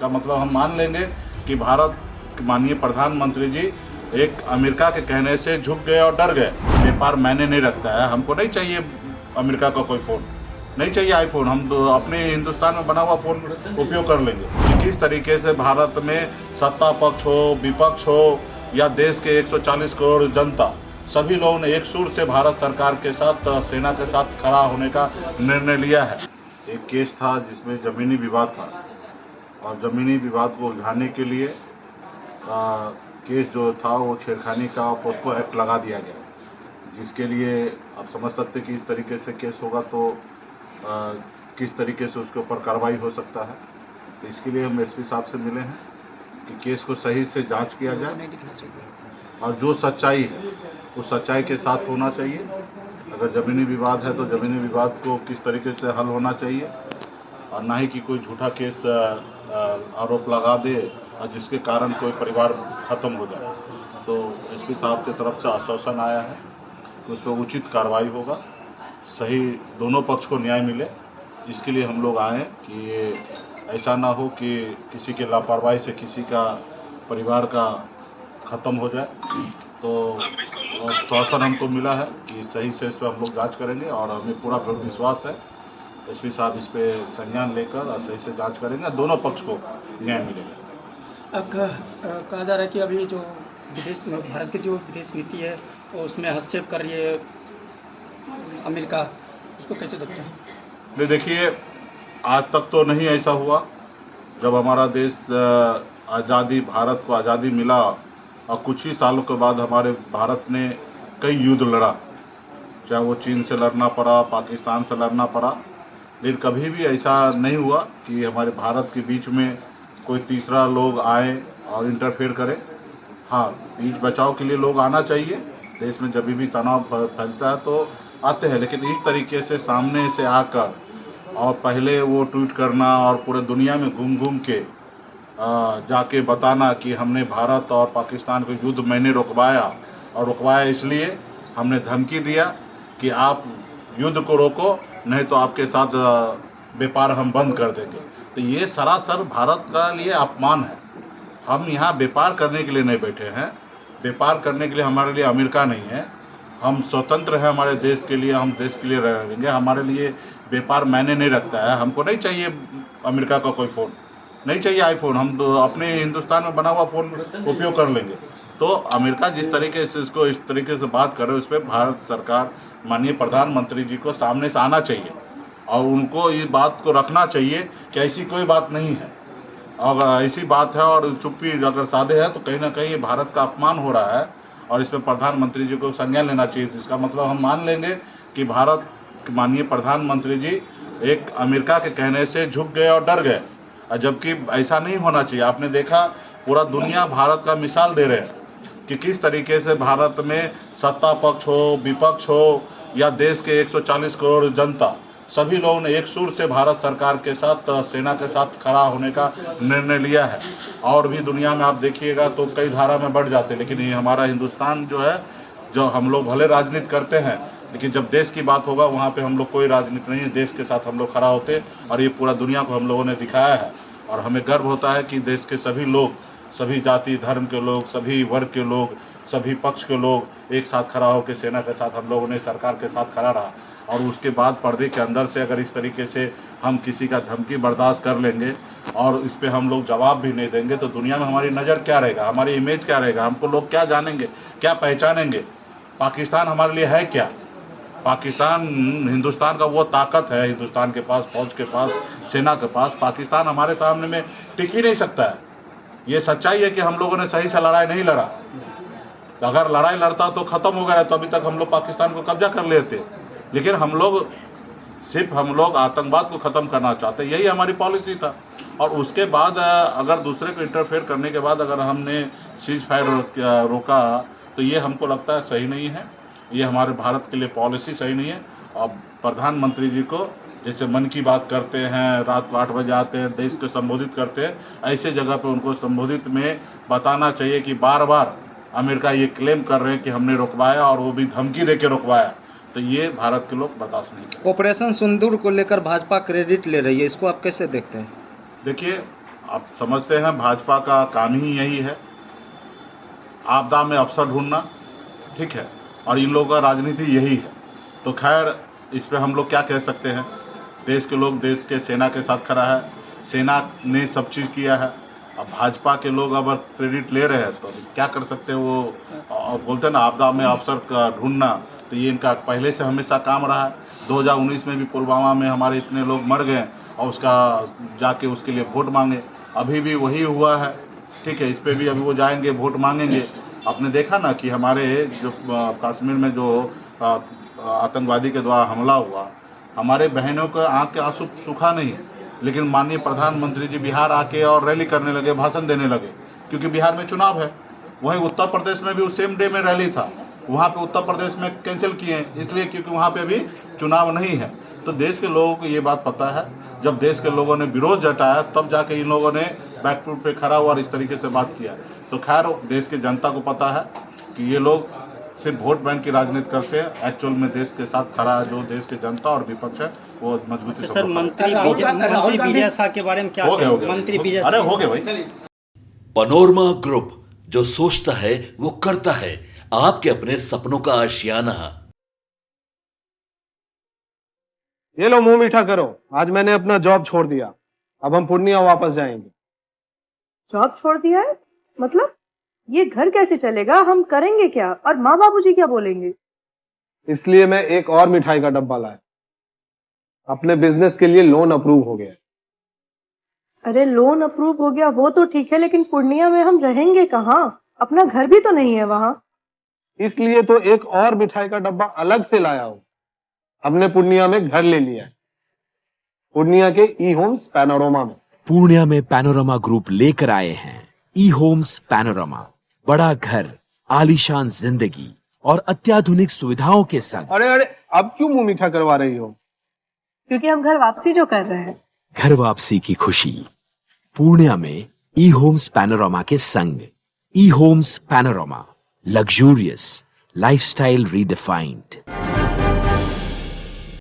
इसका मतलब हम मान लेंगे कि भारत माननीय प्रधानमंत्री जी एक अमेरिका के कहने से झुक गए और डर गए। व्यापार मायने नहीं रखता है, हमको नहीं चाहिए अमेरिका का कोई फ़ोन, नहीं चाहिए आईफोन, हम तो अपने हिंदुस्तान में बना हुआ फ़ोन उपयोग कर लेंगे। कि किस तरीके से भारत में सत्ता पक्ष हो, विपक्ष हो या देश के 140 करोड़ जनता, सभी लोगों ने एक सुर से भारत सरकार के साथ, सेना के साथ खड़ा होने का निर्णय लिया है। एक केस था जिसमें ज़मीनी विवाद था और ज़मीनी विवाद को उलझाने के लिए केस जो था वो छेड़खानी का पोस्को एक्ट लगा दिया गया, जिसके लिए आप समझ सकते कि इस तरीके से केस होगा तो किस तरीके से उसके ऊपर कार्रवाई हो सकता है। तो इसके लिए हम एसपी साहब से मिले हैं कि केस को सही से जांच किया जाए और जो सच्चाई है उस सच्चाई के साथ होना चाहिए। अगर ज़मीनी विवाद है तो ज़मीनी विवाद को किस तरीके से हल होना चाहिए और ना ही कि कोई झूठा केस आरोप लगा दे और जिसके कारण कोई परिवार ख़त्म हो जाए। तो एसपी साहब की तरफ से आश्वासन आया है कि उस पर उचित कार्रवाई होगा, सही दोनों पक्ष को न्याय मिले। इसके लिए हम लोग आए कि ये ऐसा ना हो कि किसी के लापरवाही से किसी का परिवार का ख़त्म हो जाए। तो आश्वासन हमको मिला है कि सही से इस पर हम लोग जाँच करेंगे और हमें पूरा विश्वास है एसपी साहब इस पे संज्ञान लेकर और सही से जांच करेंगे, दोनों पक्ष को न्याय मिलेगा। अब कहा जा रहा है कि अभी जो भारत की जो विदेश नीति है वो उसमें हस्तक्षेप कर रही है अमेरिका, उसको कैसे देखते हैं? नहीं, देखिए आज तक तो नहीं ऐसा हुआ। जब हमारा देश आज़ादी, भारत को आज़ादी मिला और कुछ ही सालों के बाद हमारे भारत ने कई युद्ध लड़ा, चाहे वो चीन से लड़ना पड़ा, पाकिस्तान से लड़ना पड़ा, लेकिन कभी भी ऐसा नहीं हुआ कि हमारे भारत के बीच में कोई तीसरा लोग आए और इंटरफेयर करे। हाँ, बीच बचाव के लिए लोग आना चाहिए, देश में जब भी तनाव फैलता है तो आते हैं, लेकिन इस तरीके से सामने से आकर और पहले वो ट्वीट करना और पूरे दुनिया में घूम घूम के जाके बताना कि हमने भारत और पाकिस्तान को युद्ध मैंने रुकवाया और रुकवाया इसलिए हमने धमकी दिया कि आप युद्ध को रोको नहीं तो आपके साथ व्यापार हम बंद कर देंगे। तो ये सरासर भारत का लिए अपमान है। हम यहाँ व्यापार करने के लिए नहीं बैठे हैं, व्यापार करने के लिए हमारे लिए अमेरिका नहीं है। हम स्वतंत्र हैं हमारे देश के लिए, हम देश के लिए रहेंगे। हमारे लिए व्यापार मायने नहीं रखता है, हमको नहीं चाहिए अमेरिका का कोई फ़ोन, नहीं चाहिए आईफोन, हम तो अपने हिंदुस्तान में बना हुआ फ़ोन उपयोग कर लेंगे। तो अमेरिका जिस तरीके से इसको इस तरीके से बात कर रहे हो, उस पर भारत सरकार माननीय प्रधानमंत्री जी को सामने से आना चाहिए और उनको ये बात को रखना चाहिए कि ऐसी कोई बात नहीं है। अगर ऐसी बात है और चुप्पी अगर साधे है तो कहीं ना कहीं ये भारत का अपमान हो रहा है और इसमें प्रधानमंत्री जी को संज्ञान लेना चाहिए। इसका मतलब हम मान लेंगे कि भारत माननीय प्रधानमंत्री जी एक अमेरिका के कहने से झुक गए और डर गए, जबकि ऐसा नहीं होना चाहिए। आपने देखा पूरा दुनिया भारत का मिसाल दे रहे हैं कि किस तरीके से भारत में सत्ता पक्ष हो, विपक्ष हो या देश के 140 करोड़ जनता, सभी लोगों ने एक सुर से भारत सरकार के साथ, सेना के साथ खड़ा होने का निर्णय लिया है। और भी दुनिया में आप देखिएगा तो कई धारा में बढ़ जाते, लेकिन ये हमारा हिंदुस्तान जो है, जो हम लोग भले राजनीति करते हैं लेकिन जब देश की बात होगा वहाँ पे हम लोग कोई राजनीति नहीं है, देश के साथ हम लोग खड़ा होते और ये पूरा दुनिया को हम लोगों ने दिखाया है। और हमें गर्व होता है कि देश के सभी लोग, सभी जाति धर्म के लोग, सभी वर्ग के लोग, सभी पक्ष के लोग एक साथ खड़ा होकर सेना के साथ हम लोगों ने सरकार के साथ खड़ा रहा। और उसके बाद पर्दे के अंदर से अगर इस तरीके से हम किसी का धमकी बर्दाश्त कर लेंगे और इस पर हम लोग जवाब भी नहीं देंगे तो दुनिया में हमारी नज़र क्या रहेगा, हमारी इमेज क्या रहेगा, हमको लोग क्या जानेंगे, क्या पहचानेंगे। पाकिस्तान हमारे लिए है क्या? पाकिस्तान हिंदुस्तान का वो ताकत है, हिंदुस्तान के पास, फौज के पास, सेना के पास। पाकिस्तान हमारे सामने में टिक ही नहीं सकता है। ये सच्चाई है कि हम लोगों ने सही से लड़ाई नहीं लड़ा। अगर लड़ाई लड़ता तो ख़त्म हो गया तो अभी तक हम लोग पाकिस्तान को कब्जा कर लेते, लेकिन हम लोग आतंकवाद को ख़त्म करना चाहते, यही हमारी पॉलिसी था। और उसके बाद अगर दूसरे को इंटरफेयर करने के बाद अगर हमने सीज फायर रोका तो ये हमको लगता है सही नहीं है, ये हमारे भारत के लिए पॉलिसी सही नहीं है। और प्रधानमंत्री जी को जैसे मन की बात करते हैं, रात को 8 बजे आते हैं, देश को संबोधित करते हैं, ऐसे जगह पे उनको संबोधित में बताना चाहिए कि बार बार अमेरिका ये क्लेम कर रहे हैं कि हमने रुकवाया और वो भी धमकी दे के रुकवाया, तो ये भारत के लोग बर्दाश्त नहीं करते। ऑपरेशन सिंदूर को लेकर भाजपा क्रेडिट ले रही है, इसको आप कैसे देखते हैं? देखिए, आप समझते हैं भाजपा का काम ही यही है, आपदा में अवसर ढूंढना, ठीक है, और इन लोगों का राजनीति यही है। तो खैर इस पे हम लोग क्या कह सकते हैं, देश के लोग देश के सेना के साथ खड़ा है, सेना ने सब चीज़ किया है। अब भाजपा के लोग अगर क्रेडिट ले रहे हैं तो क्या कर सकते हैं वो, और बोलते हैं ना आपदा में अवसर का ढूंढना, तो ये इनका पहले से हमेशा काम रहा है। 2019 में भी पुलवामा में हमारे इतने लोग मर गए और उसका जाके उसके लिए वोट मांगे, अभी भी वही हुआ है, ठीक है। इस पे भी अभी वो जाएंगे वोट मांगेंगे। आपने देखा ना कि हमारे जो कश्मीर में जो आतंकवादी के द्वारा हमला हुआ, हमारे बहनों का आँख के आंसू सूखा नहीं, लेकिन माननीय प्रधानमंत्री जी बिहार आके और रैली करने लगे, भाषण देने लगे, क्योंकि बिहार में चुनाव है। वहीं उत्तर प्रदेश में भी उस सेम डे में रैली था, वहाँ पे उत्तर प्रदेश में कैंसिल किए, इसलिए क्योंकि वहाँ पे अभी चुनाव नहीं है। तो देश के लोगों को ये बात पता है, जब देश के लोगों ने विरोध जताया तब जाके इन लोगों ने बैकफुट पे खड़ा हुआ और इस तरीके से बात किया। तो खैर देश की जनता को पता है कि ये लोग सिर्फ वोट बैंक की राजनीति करते हैं, एक्चुअल में देश के साथ खड़ा है जो देश की जनता और विपक्ष है वो मजबूती से। सर मंत्री विजय शाह के बारे में क्या हो गया मंत्री विजय अरे हो गए भाई। पनोरमा ग्रुप, जो सोचता है वो करता है, आपके अपने सपनों का आशियाना। ये लो मुंह मीठा करो, आज मैंने अपना जॉब छोड़ दिया, अब हम पूर्णिया वापस जाएंगे। जॉब छोड़ दिया है? मतलब ये घर कैसे चलेगा, हम करेंगे क्या, और माँ बाबूजी क्या बोलेंगे? इसलिए मैं एक और मिठाई का डब्बा लाया, अपने बिजनेस के लिए लोन अप्रूव हो गया। अरे लोन अप्रूव हो गया वो तो ठीक है, लेकिन पूर्णिया में हम रहेंगे कहाँ? अपना घर भी तो नहीं है वहाँ। इसलिए तो एक और मिठाई का डब्बा अलग से लाया हूं, हमने पूर्णिया में घर ले लिया है, पूर्णिया के ई होम्स पैनोरमा में। पूर्णिया में पैनोरमा ग्रुप लेकर आए हैं ई होम्स पैनोरमा, बड़ा घर, आलीशान जिंदगी और अत्याधुनिक सुविधाओं के संग। अरे अरे अब क्यों मुंह मीठा करवा रही हो? क्योंकि हम घर वापसी जो कर रहे हैं। घर वापसी की खुशी पूर्णिया में ई होम्स पैनोरमा के संग। E homes panorama, luxurious lifestyle redefined.